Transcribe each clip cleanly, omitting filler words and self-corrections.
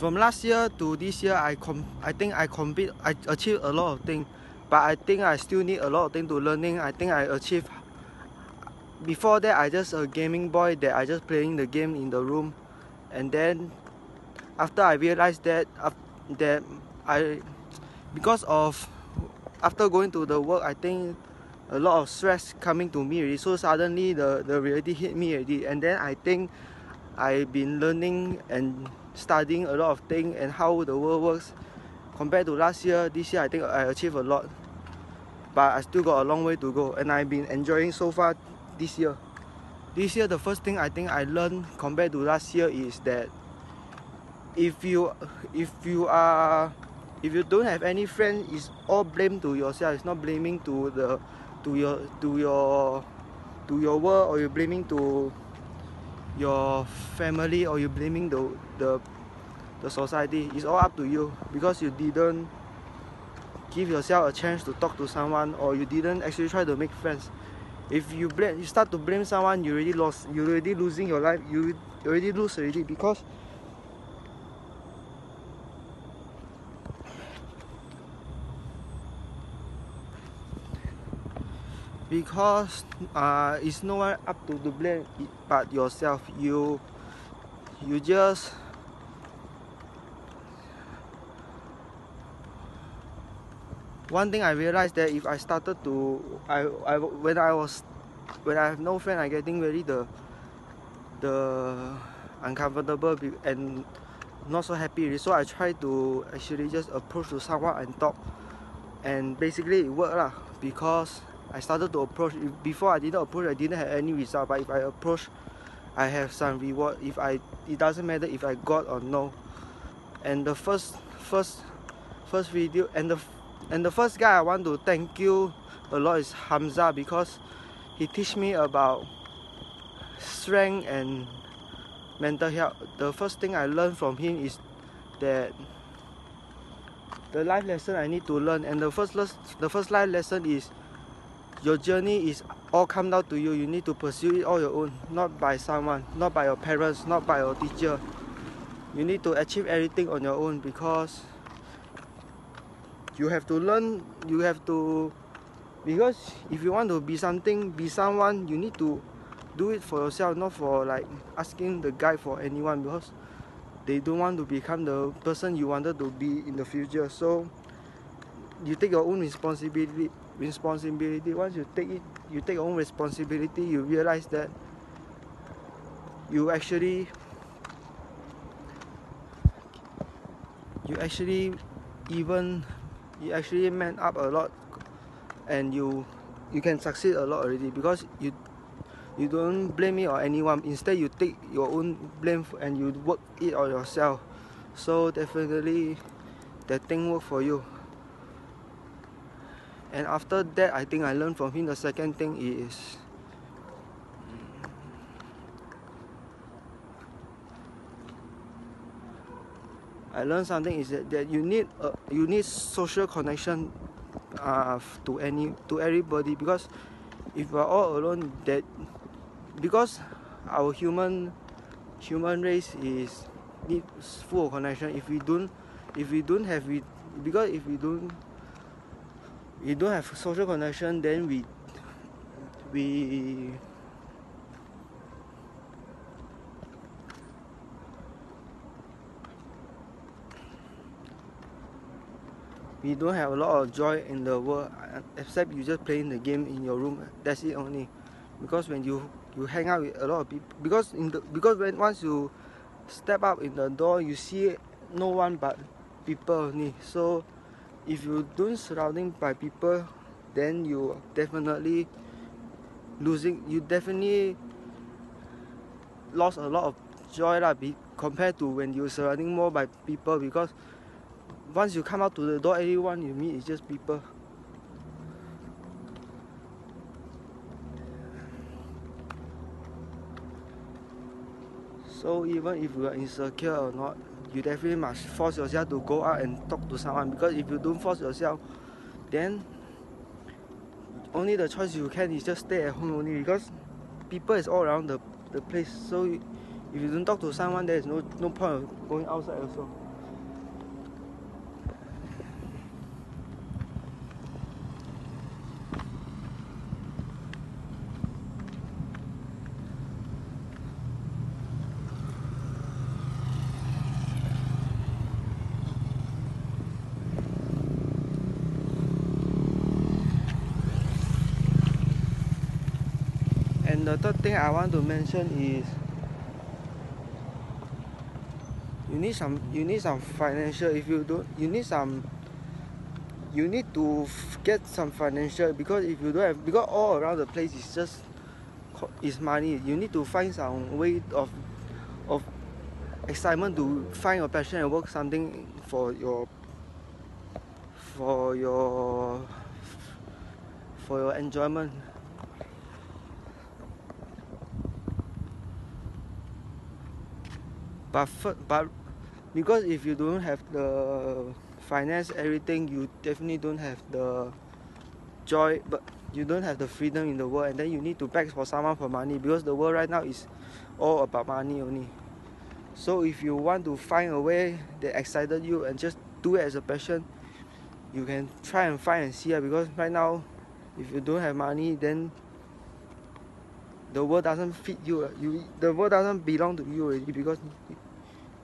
From last year to this year, I achieved a lot of things, but I think I still need a lot of things to learning. I think I achieved. Before that, I just a gaming boy that I just playing the game in the room, and then after I realized that because of after going to the work, I think a lot of stress coming to me already. So suddenly the reality hit me already, and then I think I've been learning and studying a lot of things and how the world works. Compared to last year, this year I think I achieved a lot, but I still got a long way to go, and I've been enjoying so far this year. This year, the first thing I think I learned compared to last year is that if you don't have any friend, it's all blame to yourself. It's not blaming to your work, or you're blaming to your family, or you're blaming the society. It's all up to you, because you didn't give yourself a chance to talk to someone, or you didn't actually try to make friends. If you start to blame someone, you already lost. You're already losing your life. You already lose already, because it's no one up to blame but yourself. You just one thing I realized that if I started to when I have no friend, I getting really the uncomfortable and not so happy. So I try to actually just approach to someone and talk, and basically it worked lah, because I started to approach. Before I didn't approach, I didn't have any result, but if I approach, I have some reward. It doesn't matter if I got or no. And the first video and the first guy I want to thank you a lot is Hamza, because he teach me about strength and mental health. The first thing I learned from him is that the life lesson I need to learn, and the first life lesson is your journey is all come down to you. You need to pursue it all your own, not by someone, not by your parents, not by your teacher. You need to achieve everything on your own, because you have to learn. Because if you want to be something, be someone, you need to do it for yourself, not for like asking the guide for anyone, because they don't want to become the person you wanted to be in the future. So you take your own responsibility. Once you take your own responsibility, you realize that you actually man up a lot, and you can succeed a lot already, because you don't blame me or anyone. Instead, you take your own blame and you work it on yourself. So definitely that thing work for you. And after that, I think I learned from him. The second thing is I learned something is that you need social connection to everybody, because if we're all alone, that because our human race is needs full of connection. If we don't have social connection, then we don't have a lot of joy in the world, except you just playing the game in your room. That's it only. Because when you hang out with a lot of people, because once you step up in the door, you see no one but people only. So if you don't surrounding by people, then you definitely lost a lot of joy lah, compared to when you're surrounding more by people. Because once you come out to the door, everyone you meet is just people. So even if you are insecure or not, you definitely must force yourself to go out and talk to someone. Because if you don't force yourself, then only the choice you can is just stay at home only, because people is all around the place. So if you don't talk to someone, there is no point of going outside also. the third thing I want to mention is you need some financial. If you don't, you need to get some financial, because if you don't have, because all around the place is just is money. You need to find some way of excitement to find your passion and work something for your enjoyment. But because if you don't have the finance, everything, you definitely don't have the joy, but you don't have the freedom in the world, and then you need to beg for someone for money, because the world right now is all about money only. So if you want to find a way that excited you and just do it as a passion, you can try and find and see. Because right now, if you don't have money, then the world doesn't fit you. The world doesn't belong to you already, because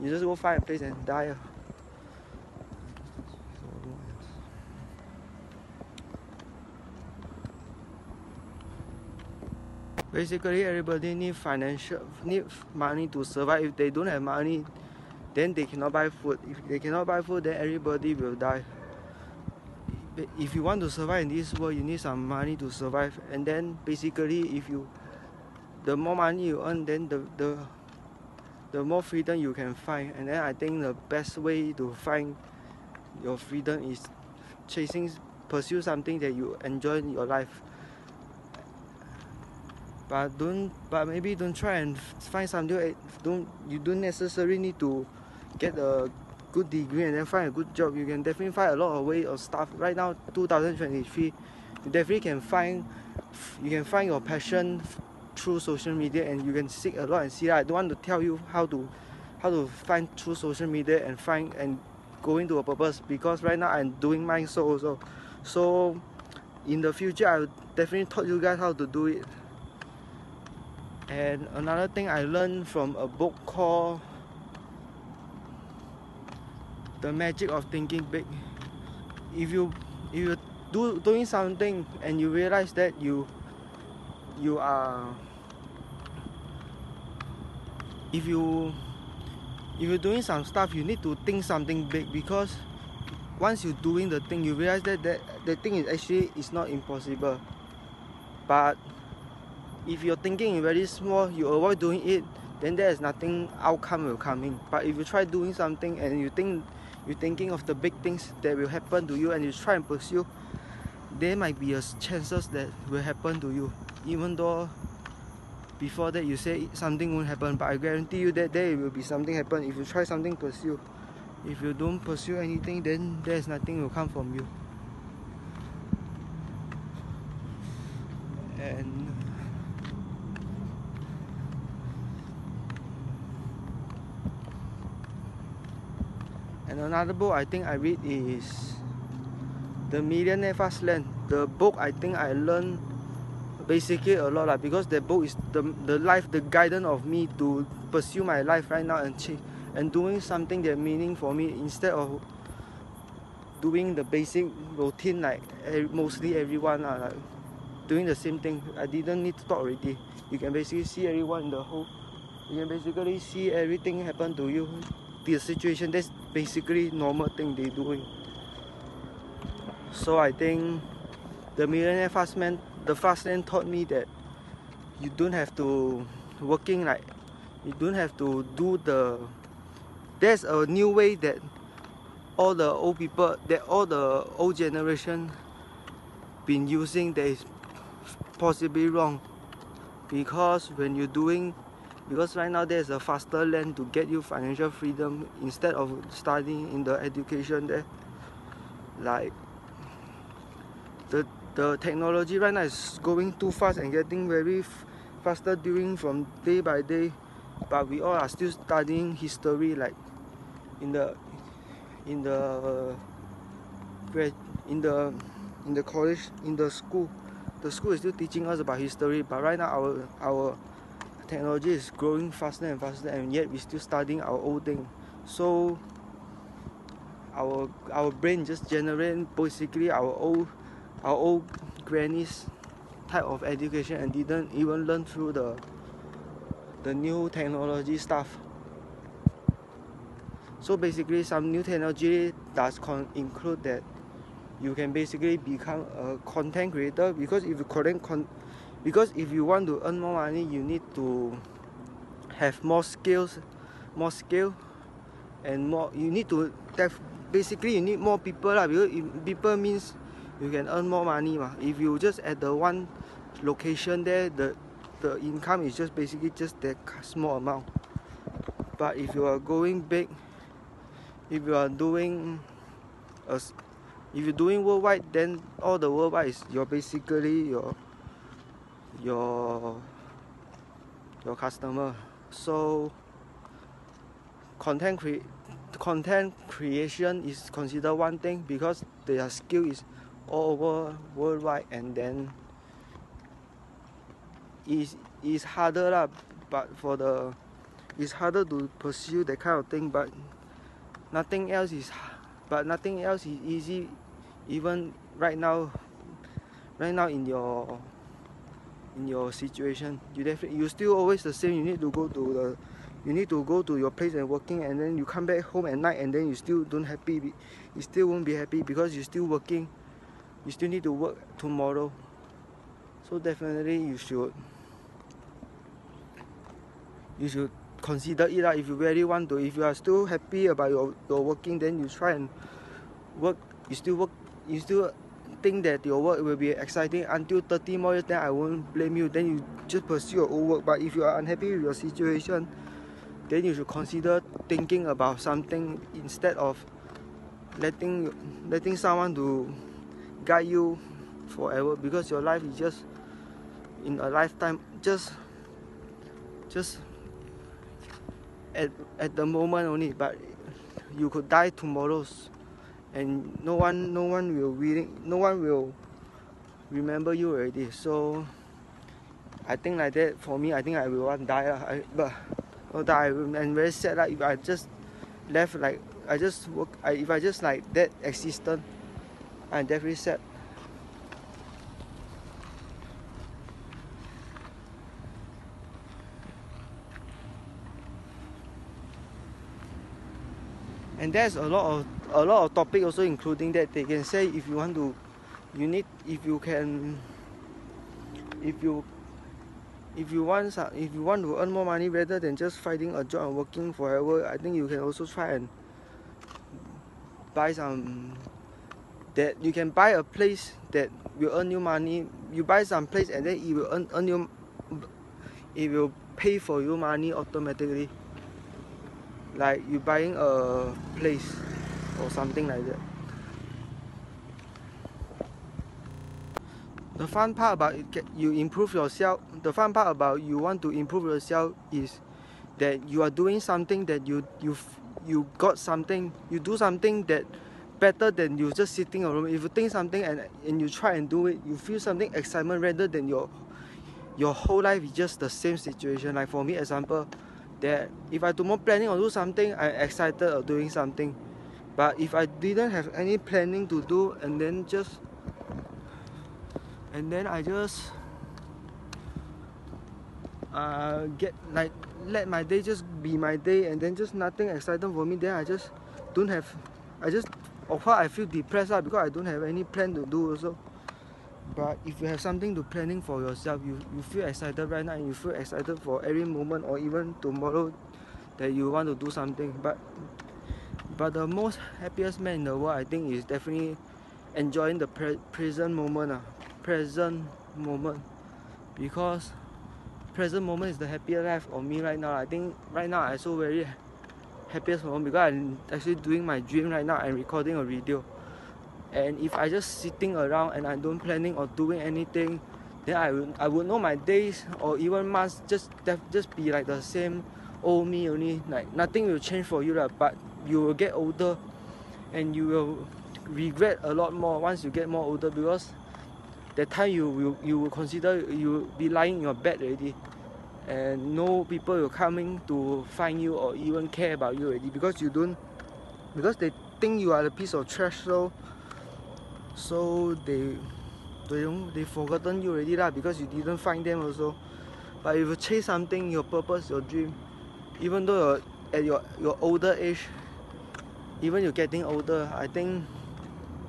you just go find a place and die. Basically, everybody need money to survive. If they don't have money, then they cannot buy food. If they cannot buy food, then everybody will die. If you want to survive in this world, you need some money to survive. And then basically, the more money you earn, then the more freedom you can find. And then I think the best way to find your freedom is pursue something that you enjoy in your life. But maybe don't try and find something. You don't necessarily need to get a good degree and then find a good job. You can definitely find a lot of ways of stuff. Right now, 2023, you definitely can find your passion through social media, and you can seek a lot and see. I don't want to tell you how to find through social media and find and go into a purpose, because right now I'm doing mine also. So in the future, I will definitely taught you guys how to do it. And another thing I learned from a book called The Magic of Thinking Big. If you doing something and you realize that you are, if you're doing some stuff, you need to think something big, because once you're doing the thing, you realize that the thing is not impossible. But if you're thinking very small, you avoid doing it, then there is nothing outcome will come in. But if you try doing something and you're thinking of the big things that will happen to you, and you try and pursue, there might be chances that will happen to you, even though before that you say something won't happen. But I guarantee you that there will be something happen if you try something, pursue. If you don't pursue anything, then there's nothing will come from you. And another book I think I read is The Millionaire Fast Lane. The book, I think I learned basically a lot, because the book is the guidance of me to pursue my life right now and doing something that meaning for me, instead of doing the basic routine like mostly everyone are like doing the same thing. I didn't need to talk already. You can basically see everyone in the whole. You can basically see everything happen to you. The situation, that's basically normal thing they doing. So I think The Millionaire Fast Lane taught me that you don't have to working like, you don't have to do there's a new way that all the old people, that all the old generation been using, that is possibly wrong. Because when you're doing, because right now there's a faster lane to get you financial freedom, instead of studying in the education there. Like the technology right now is going too fast and getting very faster during from day by day, but we all are still studying history, like in the college, in the school. The school is still teaching us about history, but right now our technology is growing faster and faster, and yet we're still studying our old thing. So our brain just generate basically our old grannies type of education and didn't even learn through the new technology stuff. So basically some new technology does include that you can basically become a content creator, because if you want to earn more money, you need to have more skill, and more. You need to basically you need more people lah, because people means you can earn more money ma. If you just at the one location there, the income is just basically just that small amount. But if you are going big, if you are doing if you're doing worldwide, then all the worldwide is basically your customer. So content creation is considered one thing, because their skill is all over worldwide, and then is harder lah, but it's harder to pursue that kind of thing, but nothing else is easy. Even right now in your situation, you still always the same. You need to go to your place and working, and then you come back home at night, and then you still don't happy. You still won't be happy because you're still working. You still need to work tomorrow. So definitely you should consider it lah. If you really want to, if you are still happy about your working, then you try and work. You still think that your work will be exciting until 30 more years, then I won't blame you. Then you just pursue your own work. But if you are unhappy with your situation, then you should consider thinking about something instead of letting someone to guide you forever, because your life is just in a lifetime, just at the moment only, but you could die tomorrow, and no one will remember you already. So I think like that, for me, I think I will want to die I'm very sad if I just left, like if I just like that existent, I'm definitely sad. And there's a lot of topic also, including that they can say, if you want to, if you want to earn more money rather than just finding a job and working forever, I think you can also try and buy that you can buy a place that will earn you money. You buy some place and then it will it will pay for you money automatically. Like you buying a place or something like that. The fun part about you improve yourself, the fun part about you want to improve yourself is that you are doing something that you got something, you do something that better than you just sitting around. If you think something and you try and do it, you feel something excitement rather than your whole life is just the same situation. Like for me, example, that if I do more planning or do something, I'm excited of doing something. But if I didn't have any planning to do, and then I just let my day just be my day, and then just nothing exciting for me, then I just of course I feel depressed because I don't have any plan to do also. But if you have something to planning for yourself, you feel excited right now, and you feel excited for every moment, or even tomorrow that you want to do something. But the most happiest man in the world, I think, is definitely enjoying the present moment. Because present moment is the happiest life of me right now. I think right now I so very happiest moment because I'm actually doing my dream right now. I'm recording a video. And if I just sitting around and I don't planning or doing anything, then I would know my days or even months just be like the same old me only. Like nothing will change for you, but you will get older and you will regret a lot more once you get more older, because that time you will consider you will be lying in your bed already, and no people will coming to find you or even care about you already, because they think you are a piece of trash. So they They've forgotten you already lah, because you didn't find them also. But if you chase something, your purpose, your dream, even though you're at your older age, even you're getting older, I think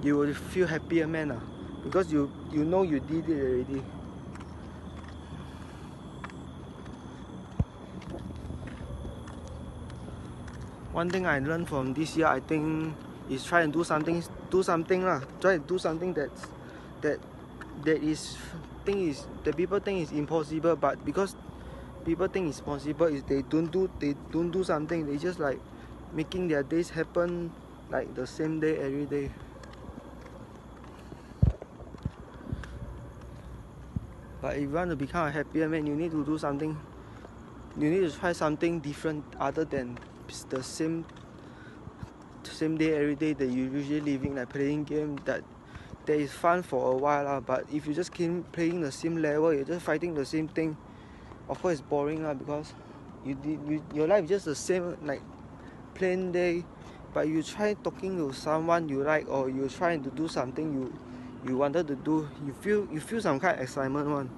you will feel happier, man, because you know you did it already. One thing I learned from this year, I think, is try and do something lah. Try to do something that people think is impossible, but because people think it's possible, is they don't do something. They just like making their days happen like the same day every day. But if you want to become a happier man, you need to do something. You need to try something different other than the same day every day that you usually living, like playing game. That is fun for a while, but if you just keep playing the same level, you're just fighting the same thing, of course it's boring, because your life is just the same, like plain day. But you try talking to someone you like, or you trying to do something you wanted to do, you feel some kind of excitement one.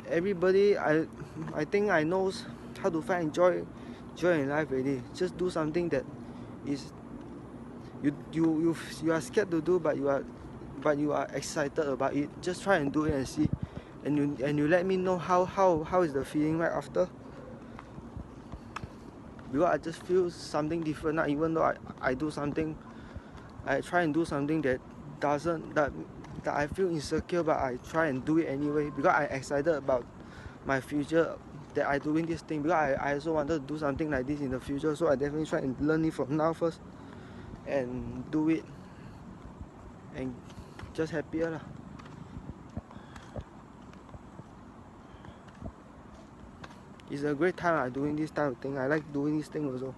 Everybody, I think I knows how to find joy in life already. Just do something that is you are scared to do, but you are excited about it. Just try and do it and see, and you let me know how is the feeling right after. Because I just feel something different now. Even though I do something, I try and do something that I feel insecure, but I try and do it anyway, because I'm excited about my future, that I doing this thing, because I also wanted to do something like this in the future. So I definitely try and learn it from now first and do it, and just happier lah. It's a great time doing this type of thing. I like doing this thing also.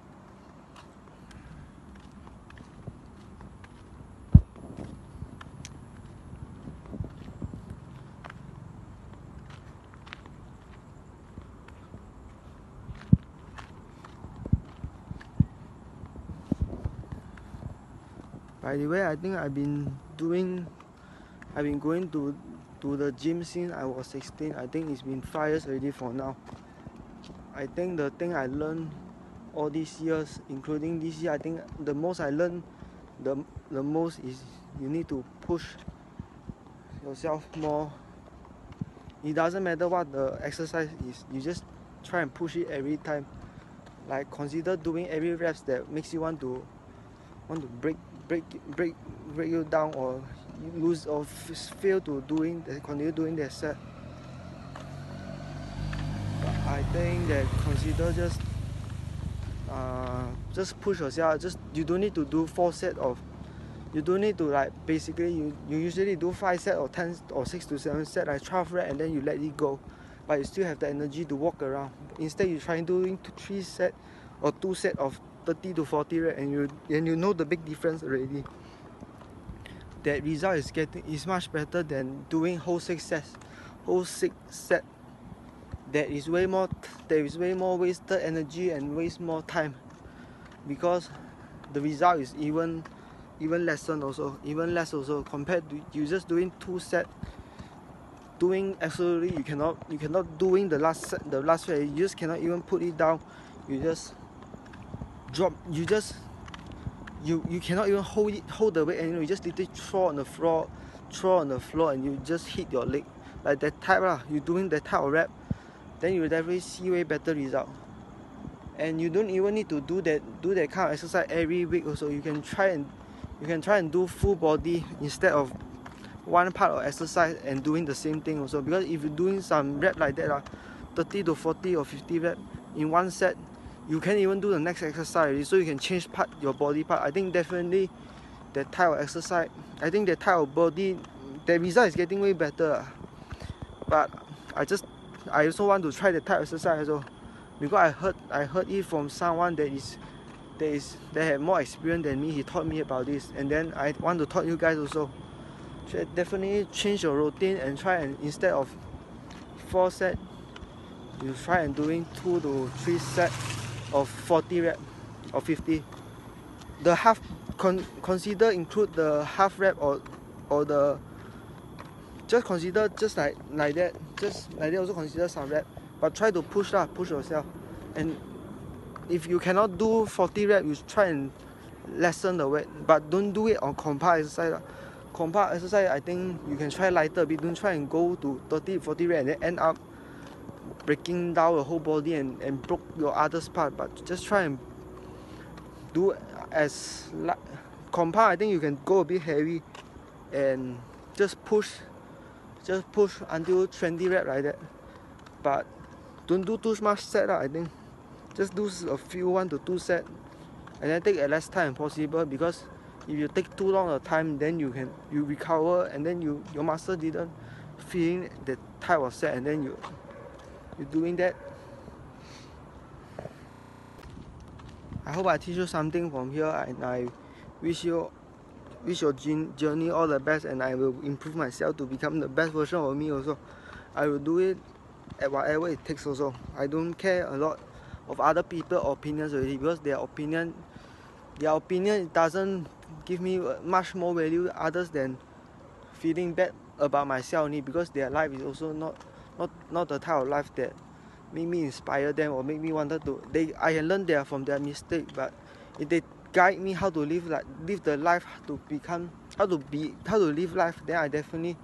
By the way, I think I've been going to the gym since I was 16. I think it's been 5 years already for now. I think the thing I learned all these years, including this year, I think the most I learned the most is you need to push yourself more. It doesn't matter what the exercise is, you just try and push it every time. Like, consider doing every reps that makes you want to break you down, or lose, or fail to continue doing that set. But I think that consider just push yourself. You don't need to do 4 sets of. You don't need to, like, basically you usually do 5 sets or 10 or 6 to 7 sets, like 12 reps, and then you let it go. But you still have the energy to walk around. Instead, you try doing 3 sets or 2 sets of 30 to 40 reps, and you know the big difference already. That result is much better than doing whole 6 sets. There is way more wasted energy and waste more time, because the result is even less also compared to you just doing 2 sets. Doing absolutely, you cannot doing the last set, you just cannot even put it down. You just drop, you cannot even hold the weight anymore. You just literally throw on the floor, and you just hit your leg, like that type lah. You doing that type of rep, then you will definitely see way better result. And you don't even need to do that kind of exercise every week also. You can try and do full body instead of one part of exercise and doing the same thing also. Because if you're doing some rep like that, 30 to 40 or 50 reps in one set, you can't even do the next exercise already, so you can change your body part. I think definitely that type of exercise, I think that type of body, the result is getting way better. But I also want to try the type of exercise also, because I heard it from someone that have more experience than me. He taught me about this, and then I want to taught you guys also. Definitely change your routine and try, and instead of 4 sets, you try and doing 2 to 3 sets of 40 reps or 50. The half, consider include the half rep or or the just consider just like that, just like that also consider some rep, but try to push yourself. And if you cannot do 40 reps, you try and lessen the weight, but don't do it on compound exercise. Compound exercise, I think you can try lighter a bit. Don't try and go to 30, 40 reps and then end up breaking down the whole body and broke your other part. But just try and do as compound. I think you can go a bit heavy and just push until 20 reps like that. But don't do too much set. I think just do a few 1 to 2 sets and then take as less time possible, because if you take too long a time, then you recover and then your muscle didn't feeling the type of set, and then you're doing that. I hope I teach you something from here, and I wish your journey all the best, and I will improve myself to become the best version of me also. I will do it at whatever it takes also. I don't care a lot of other people's opinions already, because their opinion doesn't give me much more value others than feeling bad about myself only, because their life is also not the type of life that make me inspire them or make me wanted to. I can learn from their mistake, but if they guide me how to live the life, how to live life, then I definitely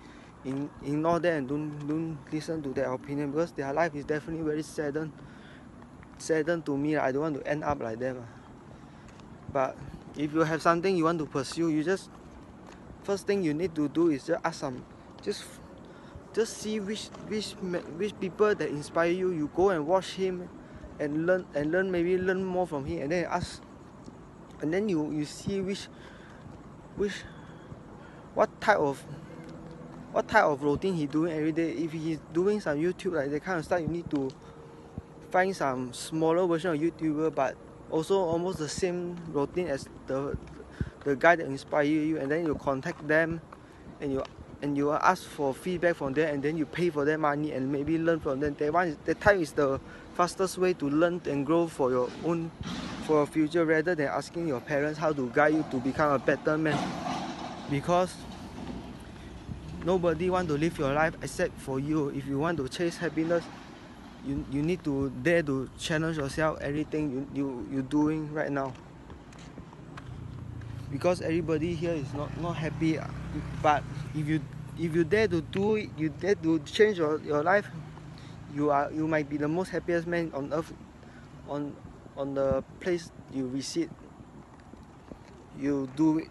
ignore them and don't listen to their opinion, because their life is definitely very saddened to me. I don't want to end up like them. But if you have something you want to pursue, you just first thing you need to do is just ask just see which people that inspire you. You go and watch him and learn maybe learn more from him, and then ask, and then you see what type of routine he doing every day. If he's doing some YouTube like that kind of stuff, you need to find some smaller version of YouTuber, but also almost the same routine as the guy that inspire you, and then you contact them and you ask for feedback from them, and then you pay for their money and maybe learn from them. That time is the fastest way to learn and grow for your future, rather than asking your parents how to guide you to become a better man, because nobody want to live your life except for you. If you want to chase happiness, you need to dare to challenge yourself, everything you doing right now, because everybody here is not happy. But if you dare to do it, you dare to change your life, you might be the most happiest man on earth, on the place you visit. You do it.